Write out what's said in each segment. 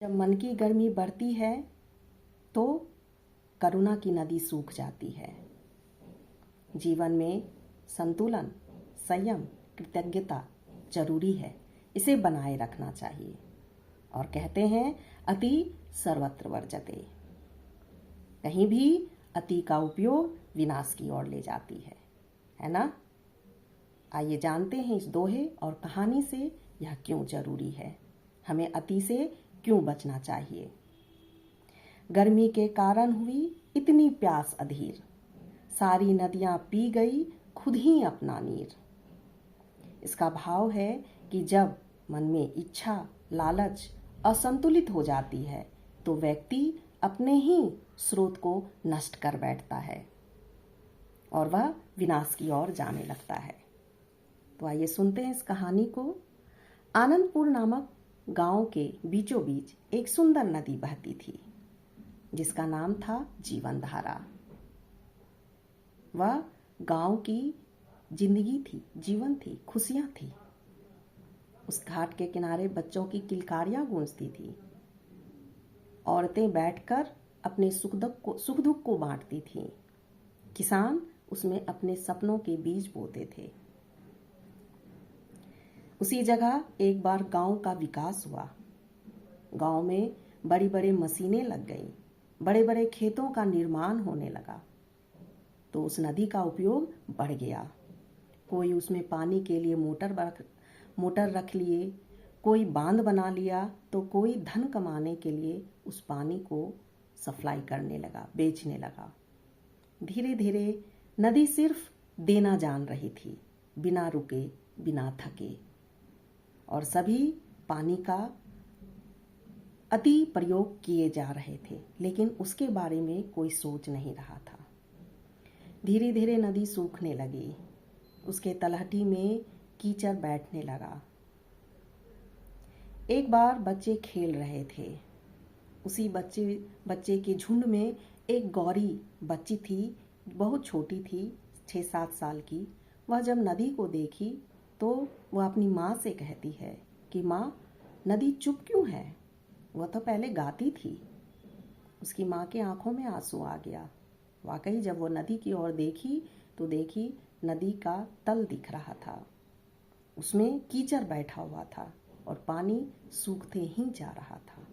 जब मन की गर्मी बढ़ती है तो करुणा की नदी सूख जाती है। जीवन में संतुलन, संयम, कृतज्ञता जरूरी है। इसे बनाए रखना चाहिए। और कहते हैं अति सर्वत्र वर्जते। कहीं भी अति का उपयोग विनाश की ओर ले जाती है ना। आइए जानते हैं इस दोहे और कहानी से यह क्यों जरूरी है, हमें अति से क्यों बचना चाहिए। गर्मी के कारण हुई इतनी प्यास अधीर, सारी नदियां पी गई खुद ही अपना नीर। इसका भाव है कि जब मन में इच्छा, लालच असंतुलित हो जाती है तो व्यक्ति अपने ही स्रोत को नष्ट कर बैठता है और वह विनाश की ओर जाने लगता है। तो आइए सुनते हैं इस कहानी को। आनंदपुर नामक गांव के बीचों बीच एक सुंदर नदी बहती थी जिसका नाम था जीवन धारा। वह गांव की जिंदगी थी, जीवन थी, खुशियां थी। उस घाट के किनारे बच्चों की किलकारियां गूंजती थी। औरतें बैठकर अपने सुख दुख को बांटती थीं। किसान उसमें अपने सपनों के बीज बोते थे। उसी जगह एक बार गांव का विकास हुआ। गांव में बड़ी बड़ी मशीनें लग गईं, बड़े बड़े खेतों का निर्माण होने लगा। तो उस नदी का उपयोग बढ़ गया। कोई उसमें पानी के लिए मोटर रख लिए, कोई बांध बना लिया, तो कोई धन कमाने के लिए उस पानी को सप्लाई करने लगा, बेचने लगा। धीरे धीरे नदी सिर्फ देना जान रही थी, बिना रुके, बिना थके। और सभी पानी का अति प्रयोग किए जा रहे थे, लेकिन उसके बारे में कोई सोच नहीं रहा था। धीरे धीरे नदी सूखने लगी। उसके तलहटी में कीचड़ बैठने लगा। एक बार बच्चे खेल रहे थे। उसी बच्चे के झुंड में एक गौरी बच्ची थी, बहुत छोटी थी, 6-7 साल की। वह जब नदी को देखी तो वह अपनी माँ से कहती है कि माँ, नदी चुप क्यों है? वह तो पहले गाती थी। उसकी माँ के आंखों में आंसू आ गया। वाकई जब वो नदी की ओर देखी तो देखी नदी का तल दिख रहा था। उसमें कीचड़ बैठा हुआ था और पानी सूखते ही जा रहा था।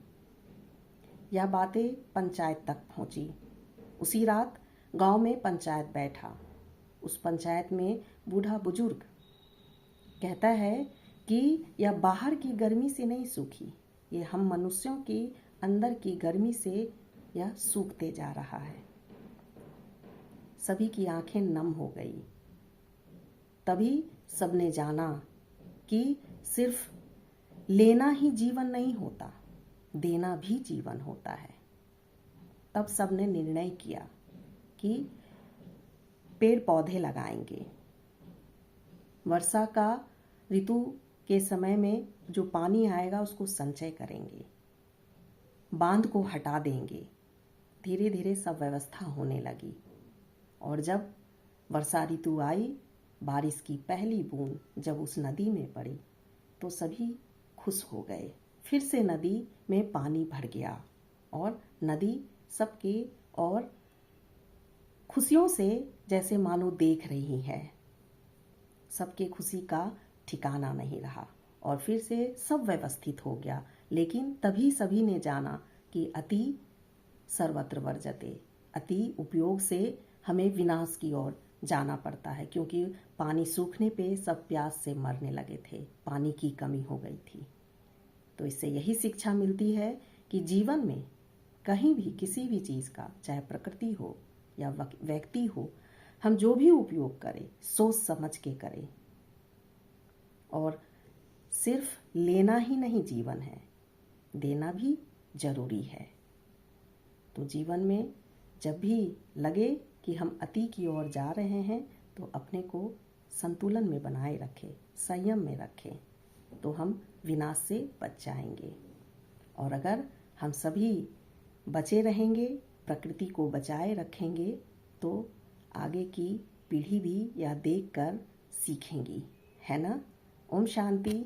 यह बातें पंचायत तक पहुंची। उसी रात गांव में पंचायत बैठा। उस पंचायत में बूढ़ा बुजुर्ग कहता है कि यह बाहर की गर्मी से नहीं सूखी, ये हम मनुष्यों की अंदर की गर्मी से यह सूखते जा रहा है। सभी की आंखें नम हो गई। तभी सबने जाना कि सिर्फ लेना ही जीवन नहीं होता, देना भी जीवन होता है। तब सबने निर्णय किया कि पेड़ पौधे लगाएंगे। वर्षा का ऋतु के समय में जो पानी आएगा उसको संचय करेंगे, बांध को हटा देंगे। धीरे धीरे सब व्यवस्था होने लगी। और जब वर्षा ऋतु आई, बारिश की पहली बूंद जब उस नदी में पड़ी तो सभी खुश हो गए। फिर से नदी में पानी भर गया और नदी सबके और खुशियों से जैसे मानो देख रही है। सबके खुशी का ठिकाना नहीं रहा और फिर से सब व्यवस्थित हो गया। लेकिन तभी सभी ने जाना कि अति सर्वत्र वर्जते। अति उपयोग से हमें विनाश की ओर जाना पड़ता है, क्योंकि पानी सूखने पे सब प्यास से मरने लगे थे, पानी की कमी हो गई थी। तो इससे यही शिक्षा मिलती है कि जीवन में कहीं भी किसी भी चीज़ का, चाहे प्रकृति हो या व्यक्ति हो, हम जो भी उपयोग करें सोच समझ के करें। और सिर्फ लेना ही नहीं जीवन है, देना भी जरूरी है। तो जीवन में जब भी लगे कि हम अति की ओर जा रहे हैं तो अपने को संतुलन में बनाए रखें, संयम में रखें, तो हम विनाश से बच जाएंगे। और अगर हम सभी बचे रहेंगे, प्रकृति को बचाए रखेंगे, तो आगे की पीढ़ी भी यह देखकर सीखेंगी, है ना। ओम शांति।